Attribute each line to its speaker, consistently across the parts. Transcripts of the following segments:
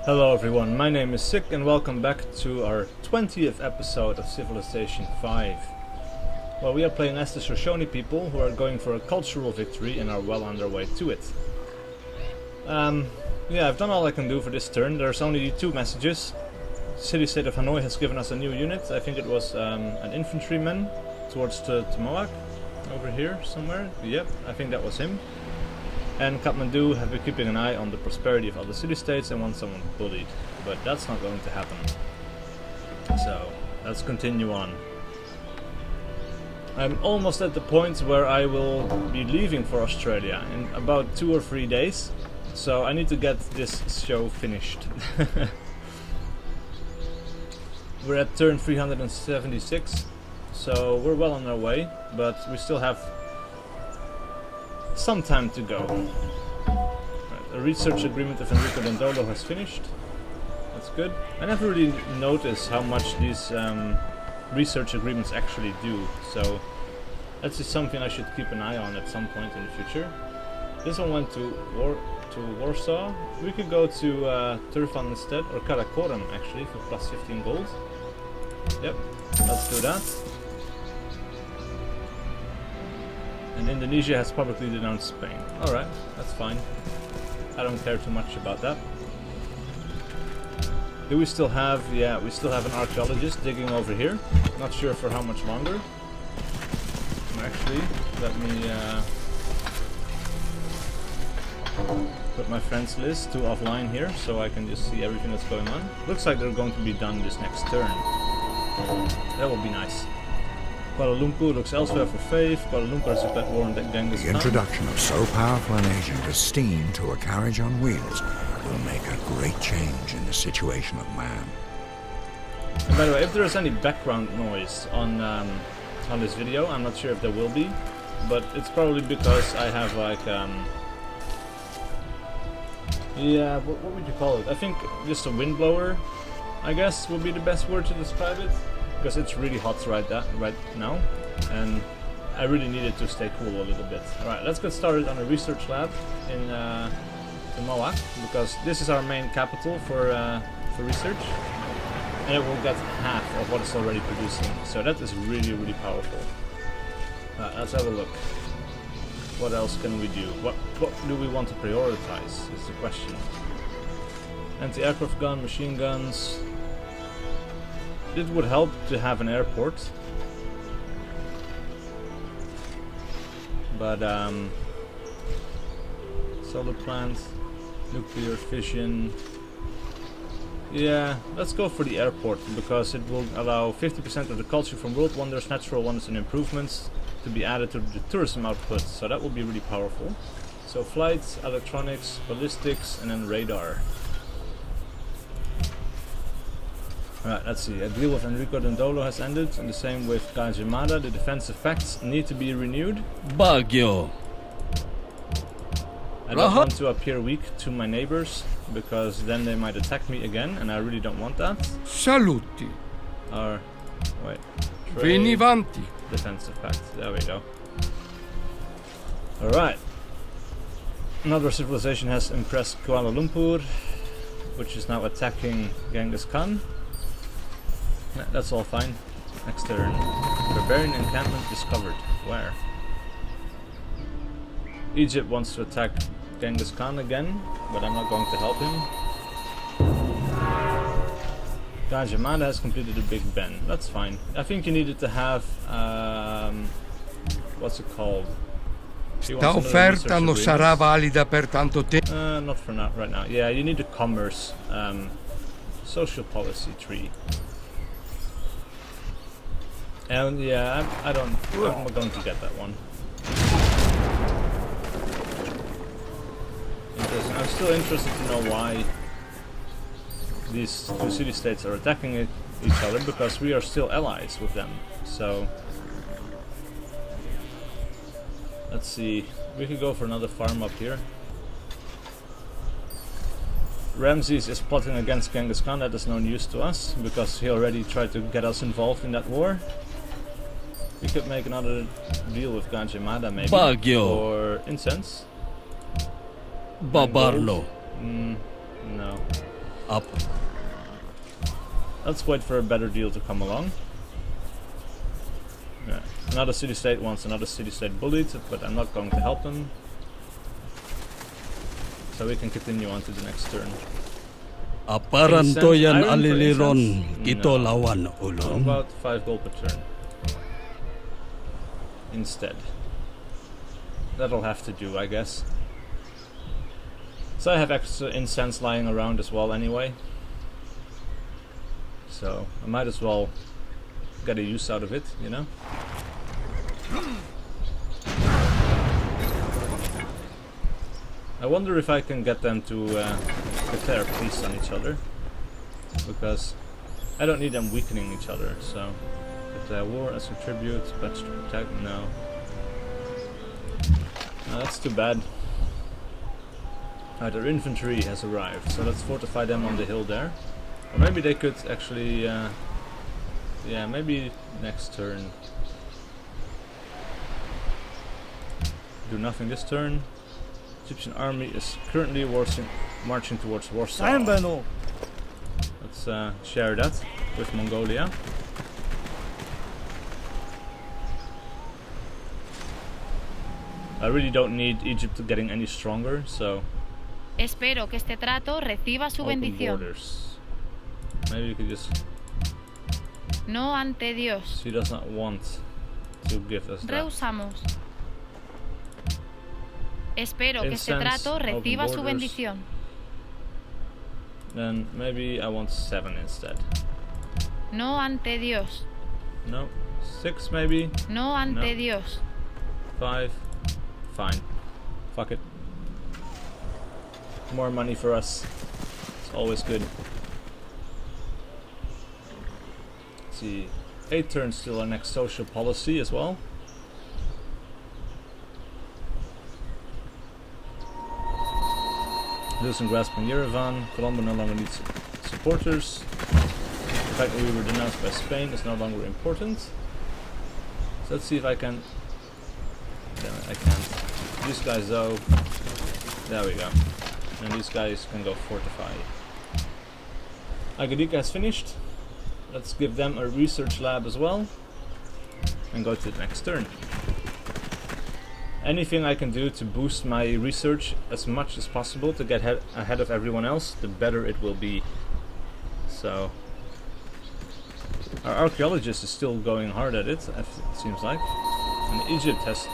Speaker 1: Hello everyone, my name is SiC and welcome back to our 20th episode of Civilization 5. Well, we are playing as the Soshone people who are going for a cultural victory and are well on their way to it. Yeah, I've done all I can do for this turn. There's only two messages. City-State of Hanoi has given us a new unit. I think it was an infantryman towards the Moak, over here somewhere. Yep, I think that was him. And Kathmandu have been keeping an eye on the prosperity of other city-states and want someone bullied. But that's not going to happen. So, let's continue on. I'm almost at the point where I will be leaving for Australia in about 2 or 3 days. So I need to get this show finished. We're at turn 376, so we're well on our way, but we still have some time to go. Right, a research agreement of Enrico Dandolo has finished. That's good. I never really noticed how much these research agreements actually do, so that's just something I should keep an eye on at some point in the future. This one went to Warsaw. We could go to Turfan instead, or Karakoram actually, for plus 15 gold. Yep, let's do that. And Indonesia has publicly denounced Spain. Alright, that's fine. I don't care too much about that. Do we still have... yeah, we still have an archaeologist digging over here. Not sure for how much longer. Actually, let me put my friends list to offline here so I can just see everything that's going on. Looks like they're going to be done this next turn. That will be nice. Kuala Lumpur looks elsewhere for faith. Kuala Lumpur has declared war on Genghis Khan.
Speaker 2: The introduction of so powerful an agent as steam to a carriage on wheels will make a great change in the situation of man.
Speaker 1: And by the way, if there is any background noise on this video, I'm not sure if there will be, but it's probably because I have like yeah, what would you call it? I think just a wind blower, I guess, would be the best word to describe it. Because it's really hot right now, and I really needed to stay cool a little bit. Alright, let's get started on a research lab in the Moak, because this is our main capital for research, and it will get half of what it's already producing. So that is really, really powerful. Alright, let's have a look. What else can we do? What do we want to prioritize is the question. Anti-aircraft gun, machine guns. It would help to have an airport, but solar plant, nuclear fission. Yeah, let's go for the airport because it will allow 50% of the culture from world wonders, natural wonders, and improvements to be added to the tourism output. So that will be really powerful. So flights, electronics, ballistics, and then radar. Alright, let's see. A deal with Enrico Dandolo has ended, and the same with Kajimada. The defensive pacts need to be renewed.
Speaker 3: Baguio.
Speaker 1: I don't want to appear weak to my neighbors, because then they might attack me again, and I really don't want that.
Speaker 3: Saluti.
Speaker 1: Or, wait.
Speaker 3: Venivanti.
Speaker 1: Defensive pact. There we go. Alright. Another civilization has impressed Kuala Lumpur, which is now attacking Genghis Khan. Yeah, that's all fine. Next turn. Barbarian encampment discovered. Where? Egypt wants to attack Genghis Khan again, but I'm not going to help him. Kajimada has completed a Big Ben. That's fine. I think you needed to have what's it called?
Speaker 3: Sta offerta non sarà valida per tanto tempo.
Speaker 1: Not for now, right now. Yeah, you need a commerce social policy tree. And yeah, I'm going to get that one. Interesting. I'm still interested to know why these two city-states are attacking each other, because we are still allies with them. So let's see. We could go for another farm up here. Ramses is plotting against Genghis Khan. That is no news to us, because he already tried to get us involved in that war. We could make another deal with Kajimada maybe.
Speaker 3: Baguio.
Speaker 1: Or incense.
Speaker 3: Babarlo.
Speaker 1: No.
Speaker 4: Up.
Speaker 1: Let's wait for a better deal to come along. Yeah. Another city-state wants another city-state bullied, but I'm not going to help them. So we can continue on to the next turn.
Speaker 4: Aparan to yan
Speaker 1: Iron for
Speaker 4: aliliron.
Speaker 1: incense?
Speaker 4: Kito
Speaker 1: No.
Speaker 4: lawan
Speaker 1: How
Speaker 4: ulon.
Speaker 1: about 5 gold per turn? Instead. That'll have to do, I guess. So I have extra incense lying around as well anyway. So I might as well get a use out of it, you know? I wonder if I can get them to declare peace on each other. Because I don't need them weakening each other, so... Declare war as a tribute, patch to protect, no. No, that's too bad. Alright, their infantry has arrived, so let's fortify them on the hill there. Or maybe they could actually... yeah, maybe next turn. Do nothing this turn. Egyptian army is currently marching towards Warsaw. Let's share that with Mongolia. I really don't need Egypt getting any stronger, so...
Speaker 5: Espero que este trato reciba su
Speaker 1: open
Speaker 5: bendición.
Speaker 1: borders. Maybe you could just...
Speaker 5: No ante Dios.
Speaker 1: She does not want to give us that.
Speaker 5: Rehusamos. Espero que este
Speaker 1: Incense,
Speaker 5: trato
Speaker 1: open
Speaker 5: reciba su
Speaker 1: borders.
Speaker 5: bendición.
Speaker 1: Then maybe I want 7 instead.
Speaker 5: No ante Dios.
Speaker 1: No. 6 maybe?
Speaker 5: No ante
Speaker 1: No.
Speaker 5: Dios.
Speaker 1: 5. Fine. Fuck it. More money for us. It's always good. Let's see. 8 turns till our next social policy as well. Losing grasp on Yerevan. Colombo no longer needs supporters. The fact that we were denounced by Spain is no longer important. So let's see if I can... Damn it, I can't. These guys though... There we go. And these guys can go fortify. Agadika has finished. Let's give them a research lab as well. And go to the next turn. Anything I can do to boost my research as much as possible to get ahead of everyone else, the better it will be. So... Our archaeologist is still going hard at it, it seems like. And Egypt has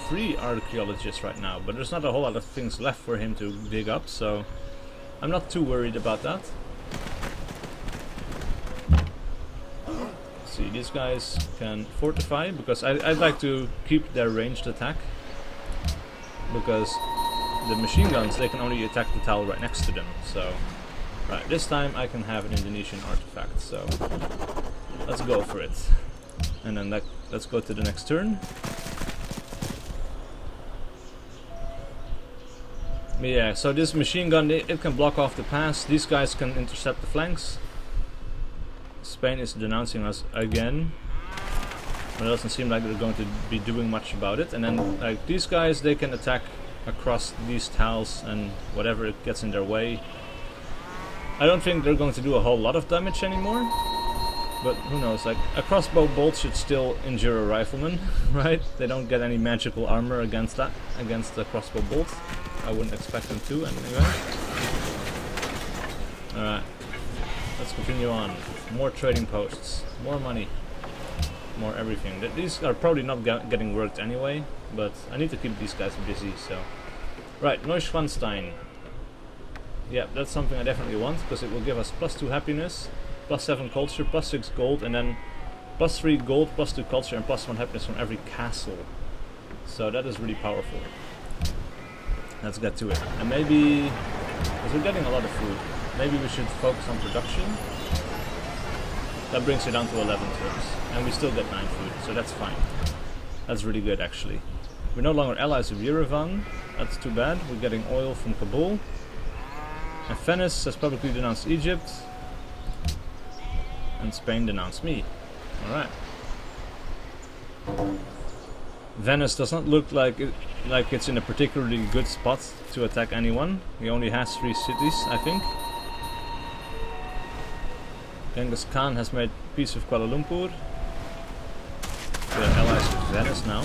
Speaker 1: 3 archaeologists right now, but there's not a whole lot of things left for him to dig up, so I'm not too worried about that. Let's see, these guys can fortify, because I'd like to keep their ranged attack. Because the machine guns, they can only attack the tile right next to them, so... Right, this time I can have an Indonesian artifact, so... Let's go for it. And then let's go to the next turn. But yeah, so this machine gun, it can block off the pass. These guys can intercept the flanks. Spain is denouncing us again. But it doesn't seem like they're going to be doing much about it. And then, like, these guys, they can attack across these tiles and whatever it gets in their way. I don't think they're going to do a whole lot of damage anymore. But who knows, like, a crossbow bolt should still injure a rifleman, right? They don't get any magical armor against that, against the crossbow bolt. I wouldn't expect them to, anyway. Alright, let's continue on. More trading posts, more money, more everything. These are probably not getting worked anyway, but I need to keep these guys busy, so... Right, Neuschwanstein. Yeah, that's something I definitely want, because it will give us +2 happiness, +7 culture, +6 gold, and then +3 gold, +2 culture, and +1 happiness from every castle. So that is really powerful. Let's get to it. And maybe, because we're getting a lot of food, maybe we should focus on production. That brings it down to 11 turns, and we still get 9 food, so that's fine. That's really good, actually. We're no longer allies of Yerevan. That's too bad. We're getting oil from Kabul. And Venice has publicly denounced Egypt. And Spain denounced me. Alright. Venice does not look like it's in a particularly good spot to attack anyone. He only has 3 cities, I think. Genghis Khan has made peace with Kuala Lumpur. They're allies with Venice now.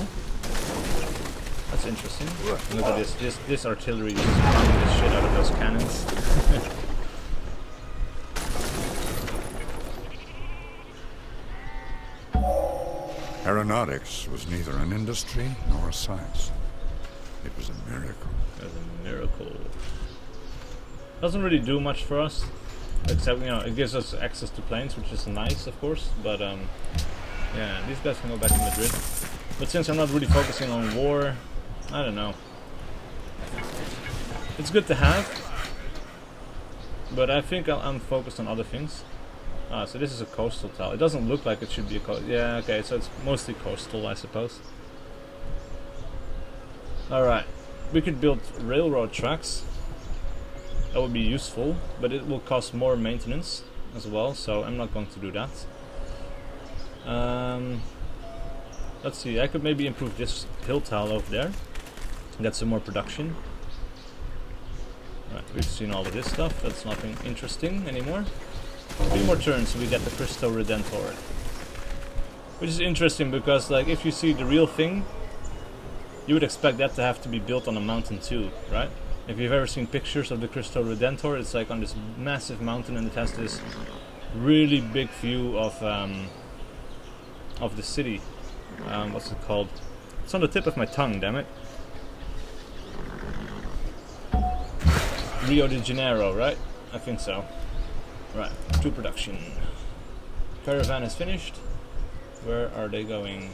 Speaker 1: That's interesting. And look at this artillery just pounding the shit out of those cannons.
Speaker 2: Aeronautics was neither an industry nor a science. It was a miracle.
Speaker 1: It was a miracle. Doesn't really do much for us, except, you know, it gives us access to planes, which is nice, of course. But yeah, these guys can go back to Madrid. But since I'm not really focusing on war, I don't know. It's good to have, but I think I'm focused on other things. Ah, so this is a coastal tile. It doesn't look like it should be a coastal. Yeah, okay, so it's mostly coastal, I suppose. Alright, we could build railroad tracks. That would be useful, but it will cost more maintenance as well, so I'm not going to do that. Let's see, I could maybe improve this hill tile over there. Get some more production. Right, we've seen all of this stuff, that's nothing interesting anymore. 3 more turns, we get the Cristo Redentor. Which is interesting because, like, if you see the real thing, you would expect that to have to be built on a mountain too, right? If you've ever seen pictures of the Cristo Redentor, it's like on this massive mountain and it has this really big view of the city. What's it called? It's on the tip of my tongue, damn it. Rio de Janeiro, right? I think so. Right, to production. Caravan is finished. Where are they going?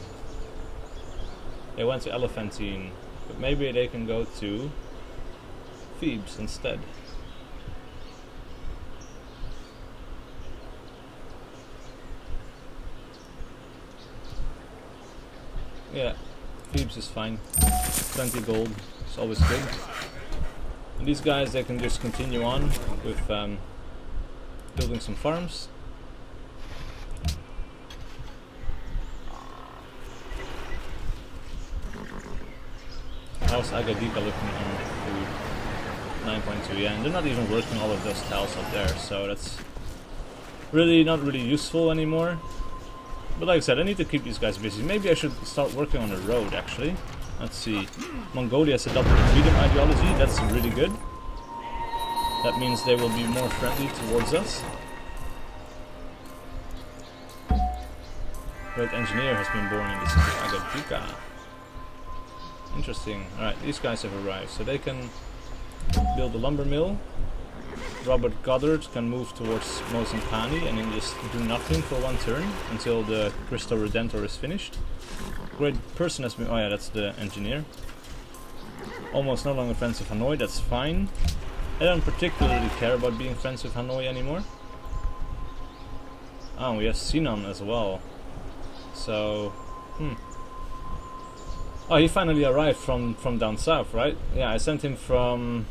Speaker 1: They went to Elephantine, but maybe they can go to Thebes instead. Yeah, Thebes is fine. Plenty gold, it's always good. And these guys, they can just continue on with building some farms. How's Agadir looking on food? 9.2, yeah, and they're not even working all of those tiles up there, so that's really not really useful anymore. But like I said, I need to keep these guys busy. Maybe I should start working on a road, actually. Let's see. Mongolia has adopted the freedom ideology. That's really good. That means they will be more friendly towards us. Great engineer has been born in the city of Agadir. Interesting. Alright, these guys have arrived, so they can build a lumber mill. Robert Goddard can move towards Mosampani and then just do nothing for 1 turn until the Cristo Redentor is finished. Great person has been... oh yeah, that's the engineer. Almost no longer friends with Hanoi, that's fine. I don't particularly care about being friends with Hanoi anymore. Oh, we have Sinan as well. So... oh, he finally arrived from down south, right? Yeah, I sent him from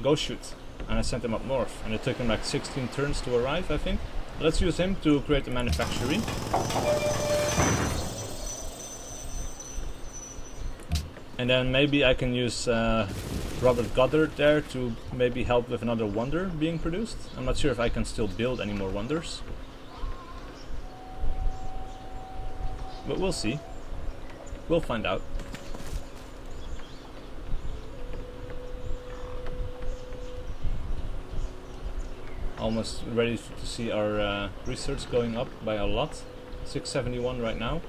Speaker 1: Goshut. And I sent him up north, and it took him like 16 turns to arrive, I think. Let's use him to create a manufactory. And then maybe I can use Robert Goddard there to maybe help with another wonder being produced. I'm not sure if I can still build any more wonders. But we'll see. We'll find out. Almost ready to see our research going up by a lot. 671 right now.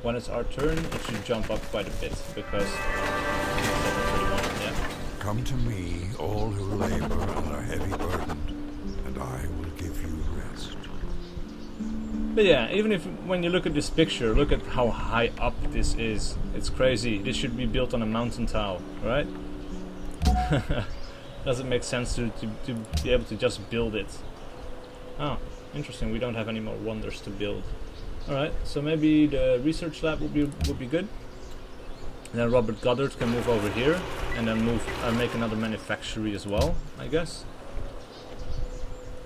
Speaker 1: When it's our turn, it should jump up quite a bit because 731, yeah.
Speaker 2: Come to me, all who labor and are heavy burdened, and I will give you rest.
Speaker 1: But yeah, even if when you look at this picture, look at how high up this is. It's crazy. This should be built on a mountain tile, right? Doesn't make sense to be able to just build it. Oh, interesting. We don't have any more wonders to build. Alright, so maybe the research lab would be good. And then Robert Goddard can move over here and then make another manufactory as well, I guess.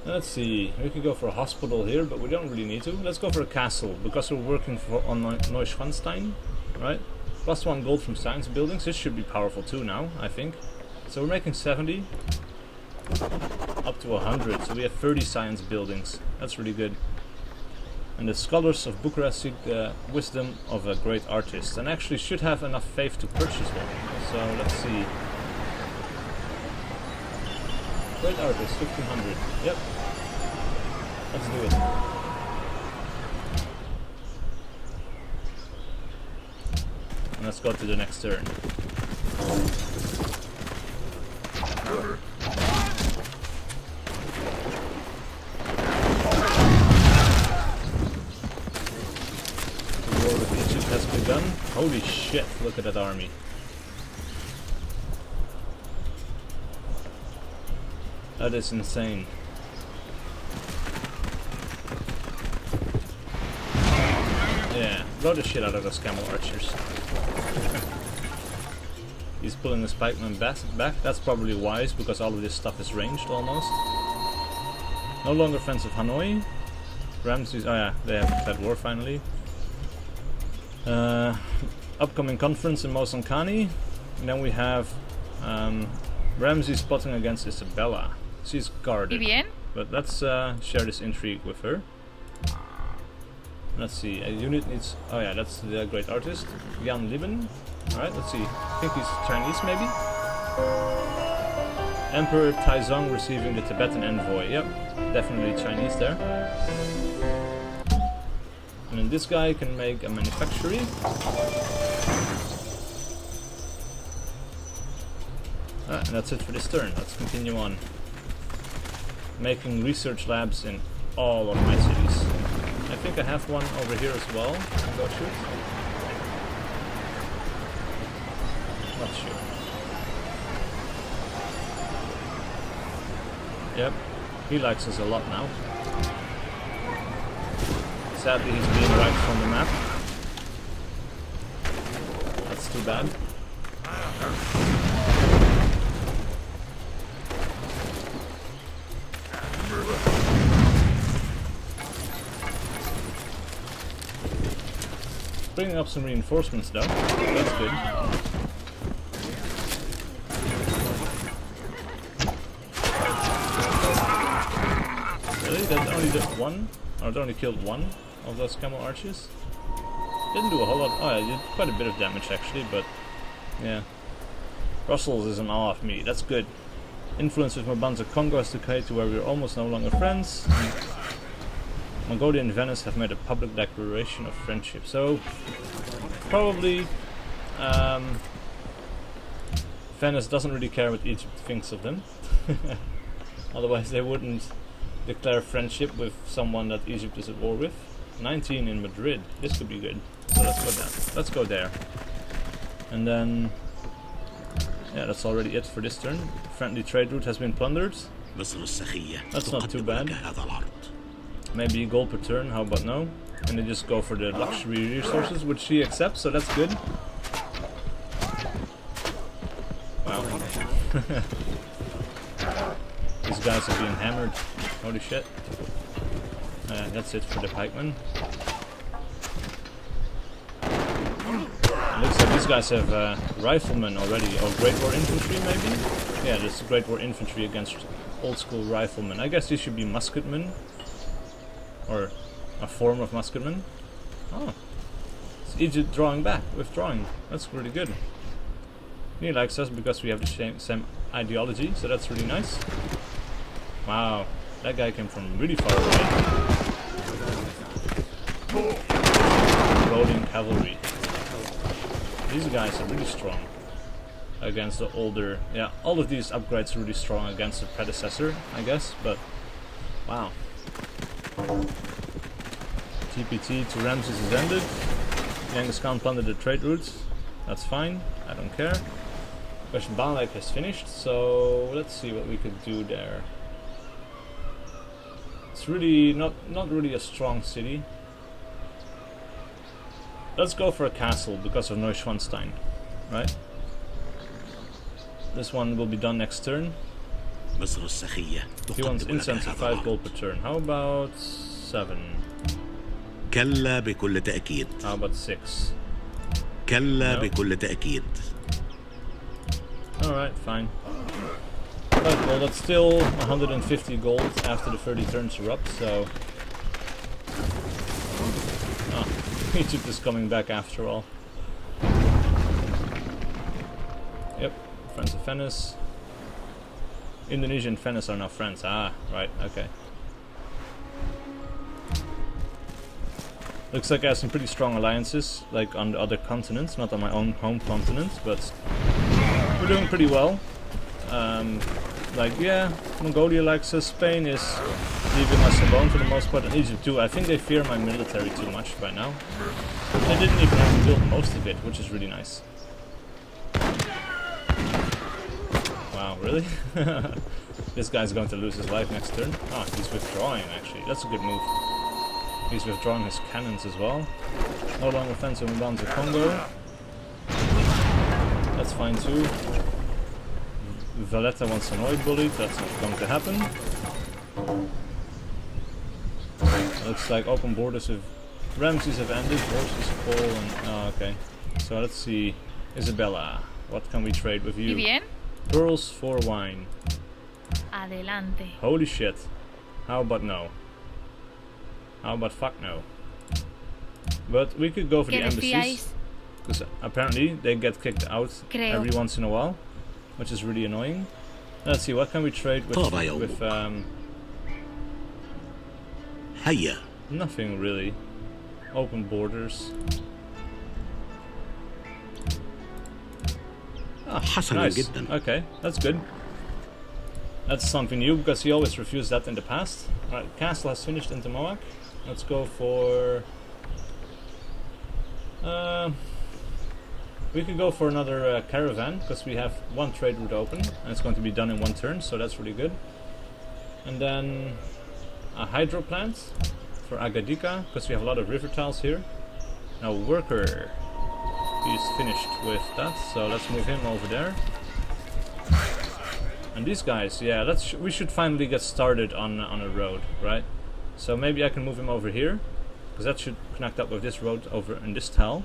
Speaker 1: Let's see, we could go for a hospital here, but we don't really need to. Let's go for a castle, because we're working on Neuschwanstein, right? +1 gold from science buildings. This should be powerful too now, I think. So we're making 70. up to 100. So we have 30 science buildings. That's really good. And the scholars of Bucharest seek the wisdom of a great artist, and actually should have enough faith to purchase one. So let's see. Great artist, 1500. Yep. Let's do it. And let's go to the next turn. Has begun. Holy shit, look at that army. That is insane. Yeah, blow the shit out of those camel archers. He's pulling his pikemen back. That's probably wise because all of this stuff is ranged almost. No longer friends of Hanoi. Ramses, oh yeah, they have declared war finally. Upcoming conference in Mosankani. And then we have Ramses plotting against Isabella. She's guarded.
Speaker 5: Bien.
Speaker 1: But let's share this intrigue with her. Let's see, a unit needs... Oh yeah, that's the great artist. Jan Lieben. Alright, let's see. I think he's Chinese maybe? Emperor Taizong receiving the Tibetan envoy. Yep, definitely Chinese there. And then this guy can make a manufactory. And that's it for this turn. Let's continue on. Making research labs in all of my cities. I think I have one over here as well. I'll go shoot. Not sure. Yep, he likes us a lot now. Sadly, he's being wiped from the map. That's too bad. Bringing up some reinforcements though. That's good. Really? That only did one? Or it only killed one of those camel archers? Didn't do a whole lot. Oh, yeah, did quite a bit of damage actually, but yeah. Brussels is in awe of me. That's good. Influence with Mabanza Congo has decayed to where we're almost no longer friends. Mongolia and Venice have made a public declaration of friendship. So probably Venice doesn't really care what Egypt thinks of them. Otherwise they wouldn't declare friendship with someone that Egypt is at war with. 19 in Madrid. This could be good. So let's go down. Let's go there. And then yeah, that's already it for this turn. Friendly trade route has been plundered. That's not too bad. Maybe gold per turn, how about no? And they just go for the luxury resources, which she accepts, so that's good. Wow. These guys are being hammered. Holy shit. That's it for the pikemen. It looks like these guys have riflemen already, or Great War Infantry maybe? Yeah, there's Great War Infantry against old school riflemen. I guess these should be musketmen. Or a form of musketmen. Oh. It's Egypt drawing back, withdrawing. That's really good. He likes us because we have the same ideology, so that's really nice. Wow, that guy came from really far away. Rolling cavalry. These guys are really strong against the older... Yeah, all of these upgrades are really strong against the predecessor, I guess, but... Wow. TPT to Ramses is ended. Genghis Khan plundered the trade routes. That's fine, I don't care. Question Balak has finished, so let's see what we could do there. It's really not really a strong city. Let's go for a castle because of Neuschwanstein, right? This one will be done next turn. He wants incense at 5 gold per turn. How about 7?
Speaker 6: كلا بكل تأكيد.
Speaker 1: How about 6?
Speaker 6: كلا
Speaker 1: No.
Speaker 6: بكل تأكيد.
Speaker 1: Alright, fine. Right, well that's still 150 gold after the 30 turns are up, so... Ah, Egypt is coming back after all. Yep, friends of Venice. Indonesia and Venice are now friends. Ah, right, okay. Looks like I have some pretty strong alliances, like on the other continents, not on my own home continent, but we're doing pretty well. Like, yeah, Mongolia likes us, Spain is leaving us alone for the most part, and Egypt too. I think they fear my military too much right now. I didn't even have to build most of it, which is really nice. Wow, really? This guy's going to lose his life next turn. Ah, he's withdrawing actually, that's a good move. He's withdrawing his cannons as well. No longer offensive in bounds of Congo. That's fine too. Valletta wants an oil bullet, that's not going to happen. Looks like open borders with Ramses have ended, horses, coal, and... Oh, okay. So let's see. Isabella, what can we trade with
Speaker 5: ¿Y
Speaker 1: you?
Speaker 5: bien?
Speaker 1: Pearls for wine.
Speaker 5: Adelante.
Speaker 1: Holy shit. How about no? How about fuck no? But we could go for the
Speaker 5: ¿Qué
Speaker 1: embassies.
Speaker 5: decíais?
Speaker 1: Because apparently they get kicked out
Speaker 5: Creo.
Speaker 1: every once in a while, which is really annoying. Let's see, what can we trade with
Speaker 6: هيا.
Speaker 1: nothing really. Open borders. Ah,
Speaker 6: حسنا
Speaker 1: nice.
Speaker 6: جدا.
Speaker 1: Okay, that's good. That's something new because he always refused that in the past. Alright, castle has finished in Moak. Let's go for... we could go for another caravan because we have one trade route open and it's going to be done in one turn, so that's really good. And then a hydro plant for Agadika because we have a lot of river tiles here. Now worker, he's finished with that, so let's move him over there. And these guys, yeah, we should finally get started on a road, right? So maybe I can move him over here because that should connect up with this road over in this tile.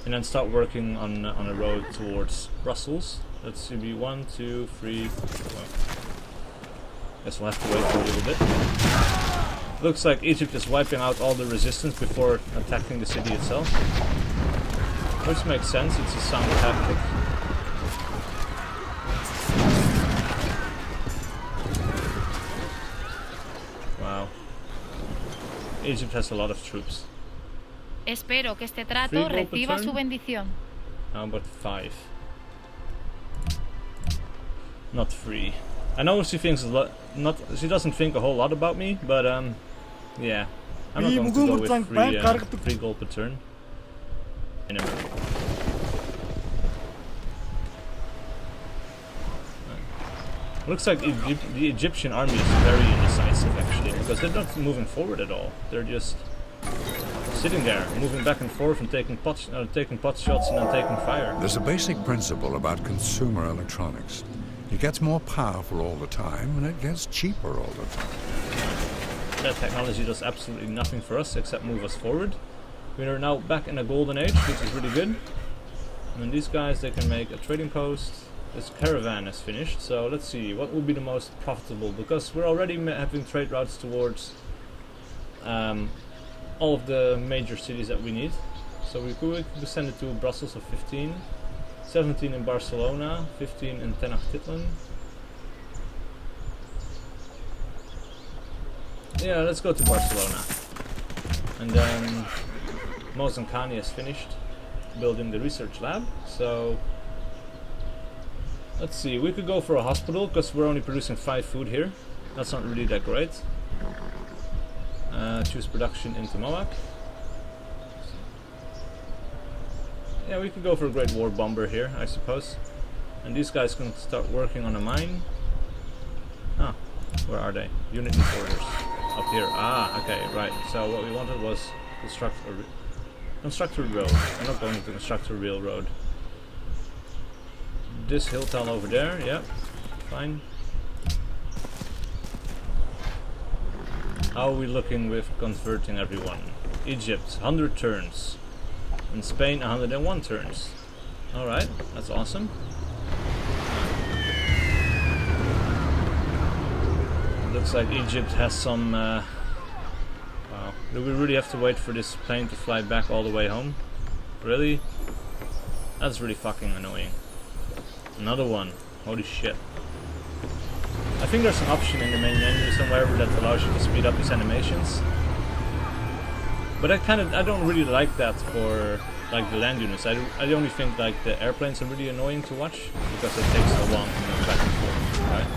Speaker 1: And then start working on a road towards Brussels. Let's see, be 1, 2, 3. Well, guess we'll have to wait for a little bit. Looks like Egypt is wiping out all the resistance before attacking the city itself. Which makes sense, it's a sound tactic. Wow. Egypt has a lot of troops.
Speaker 5: Espero que este trato
Speaker 1: Free gold per
Speaker 5: reciba
Speaker 1: turn?
Speaker 5: su bendición.
Speaker 1: How about 5? Not 3. I know she thinks she doesn't think a whole lot about me, but yeah. I'm not going to go with 3 gold per turn. Anyway. Looks like the Egyptian army is very indecisive actually, because they're not moving forward at all. They're just sitting there, moving back and forth and taking pot shots and then taking fire.
Speaker 2: There's a basic principle about consumer electronics. It gets more powerful all the time, and it gets cheaper all the time.
Speaker 1: That technology does absolutely nothing for us except move us forward. We are now back in a golden age, which is really good. And then these guys, they can make a trading post. This caravan is finished, so let's see, what will be the most profitable? Because we're already having trade routes towards all of the major cities that we need. So we could send it to Brussels of 15, 17 in Barcelona, 15 in Tenochtitlan. Yeah, let's go to Barcelona. And then Mozankani has finished building the research lab, so let's see, we could go for a hospital because we're only producing 5 food here. That's not really that great. Choose production into Moak. Yeah, we could go for a Great War Bomber here, I suppose. And these guys can start working on a mine. Ah, where are they? Unit importers. Up here. Ah, okay, right. So what we wanted was construct a road. I'm not going to construct a railroad. This hill tile over there, yep, fine. How are we looking with converting everyone? Egypt, 100 turns. And Spain, 101 turns. Alright, that's awesome. Looks like Egypt has some... wow. Do we really have to wait for this plane to fly back all the way home? Really? That's really fucking annoying. Another one. Holy shit. I think there's an option in the main menu somewhere that allows you to speed up these animations. But I don't really like that for like the land units. I only think like the airplanes are really annoying to watch because it takes so long to move back and forth, right?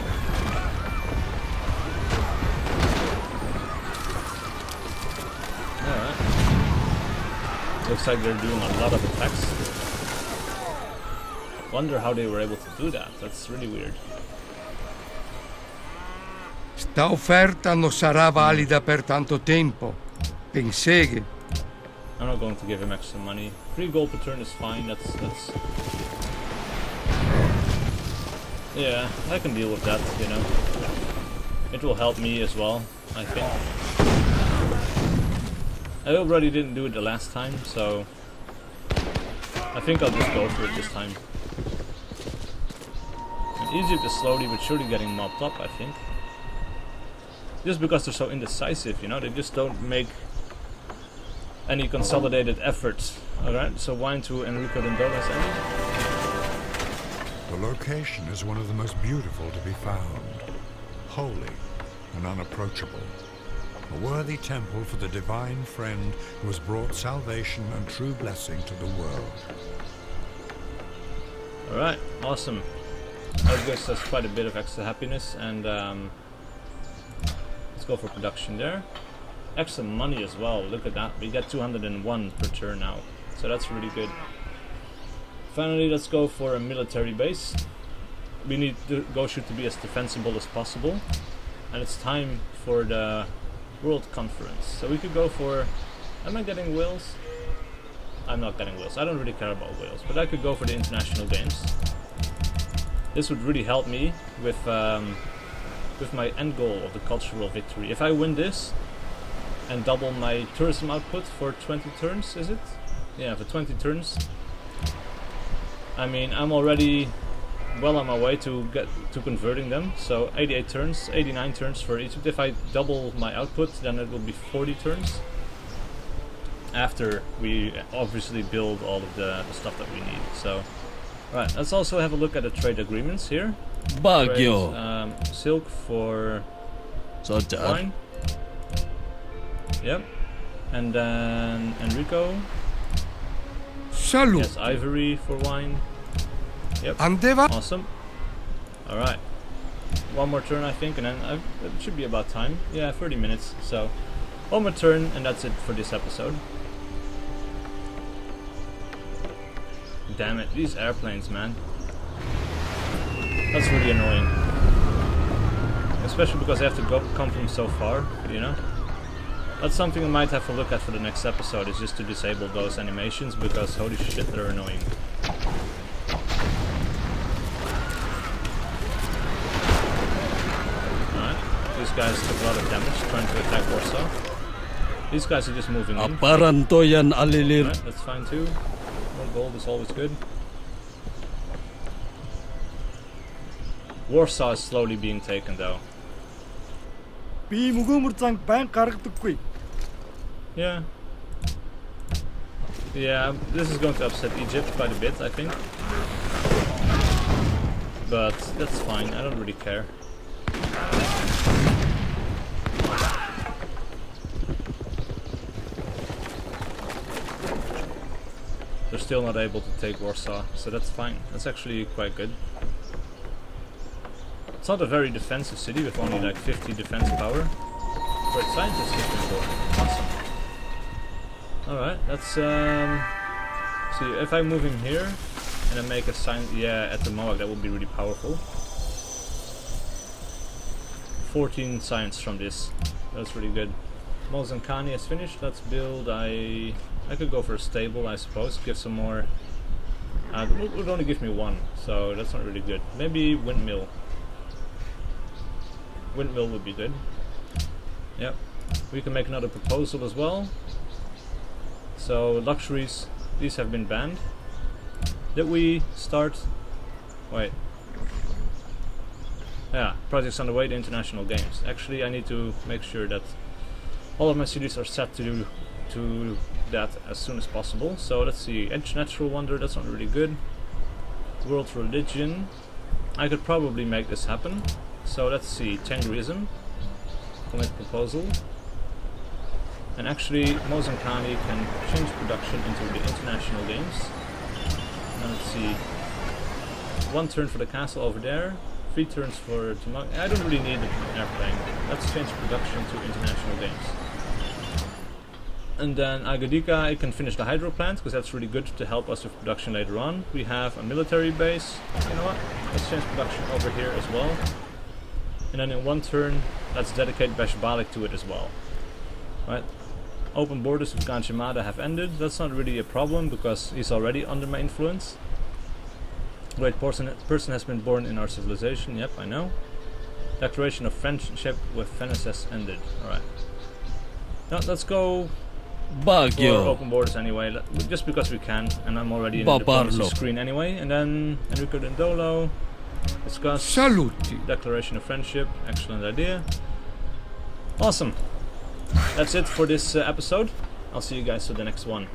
Speaker 1: Alright. Looks like they're doing a lot of attacks. Wonder how they were able to do that. That's really weird.
Speaker 3: Sta offerta non sarà valida per tanto tempo. Penseghe.
Speaker 1: I'm not going to give him extra money. 3 gold per turn is fine. That's... Yeah, I can deal with that, you know. It will help me as well, I think. I already didn't do it the last time, so... I think I'll just go for it this time. And Egypt is slowly but surely getting mopped up, I think. Just because they're so indecisive, you know, they just don't make any consolidated efforts. Alright, so wine to Enrico Dondola's end.
Speaker 2: The location is one of the most beautiful to be found. Holy and unapproachable. A worthy temple for the divine friend who has brought salvation and true blessing to the world.
Speaker 1: Alright, awesome. That gives us quite a bit of extra happiness, and let's go for production there. Extra money as well, look at that. We get 201 per turn now, so that's really good. Finally, let's go for a military base. We need the Goshu to be as defensible as possible, and it's time for the World Conference. So we could go for... Am I getting whales? I'm not getting whales. I don't really care about whales, but I could go for the international games. This would really help me with my end goal of the cultural victory. If I win this and double my tourism output for 20 turns, is it? Yeah, for 20 turns. I mean, I'm already well on my way to converting them. So 88 turns, 89 turns for Egypt. If I double my output, then it will be 40 turns. After we obviously build all of the stuff that we need. So, right, let's also have a look at the trade agreements here.
Speaker 4: Baguio.
Speaker 1: Trade, silk for
Speaker 4: Sojar.
Speaker 1: wine. Yep. And then Enrico.
Speaker 3: Salute.
Speaker 1: Yes, ivory for wine. Yep.
Speaker 3: Andeva.
Speaker 1: Awesome. Alright. One more turn, I think, and then it should be about time. Yeah, 30 minutes. So, one more turn, and that's it for this episode. Damn it, these airplanes, man. That's really annoying. Especially because I have to come from so far, you know? That's something I might have to look at for the next episode, is just to disable those animations, because holy shit, they're annoying. Alright, these guys took a lot of damage trying to attack Warsaw. These guys are just moving in.
Speaker 4: Aparantoyan alilir.
Speaker 1: Alright, that's fine too. More gold is always good. Warsaw is slowly being taken though. Yeah. Yeah, this is going to upset Egypt quite a bit, I think. But that's fine, I don't really care. They're still not able to take Warsaw, so that's fine. That's actually quite good. It's not a very defensive city with only like 50 defense power. Great scientists get control. Awesome. Alright, let's see, if I move him here and then make a sign, yeah, at the Moab, that would be really powerful. 14 science from this. That's really good. Mozankani is finished. Let's build I could go for a stable, I suppose. Give some more. It would only give me one, so that's not really good. Maybe windmill. Windmill would be good. Yep. We can make another proposal as well. So luxuries, these have been banned. Did we start? Wait. Yeah, projects underway, the international games. Actually, I need to make sure that all of my cities are set to that as soon as possible. So let's see, Edge Natural Wonder, that's not really good. World Religion, I could probably make this happen. So let's see, Tengrism, commit proposal. And actually, Mozankani can change production into the international games. Now let's see, 1 turn for the castle over there, 3 turns for Tamag. I don't really need an airplane. Let's change production to international games. And then Agadika, I can finish the hydro plant because that's really good to help us with production later on. We have a military base. You know what? Let's change production over here as well. And then in 1 turn, let's dedicate Beshbalik to it as well. Right? Open borders with Ganjimada have ended. That's not really a problem because he's already under my influence. Great person has been born in our civilization. Yep, I know. Declaration of friendship with Venice has ended. Alright. Now let's go for
Speaker 4: Baguio.
Speaker 1: open borders anyway, just because we can, and I'm already in the diplomacy screen anyway. And then Enrico Dendolo, discuss
Speaker 3: Saluti.
Speaker 1: declaration of friendship. Excellent idea. Awesome. That's it for this episode. I'll see you guys for the next one.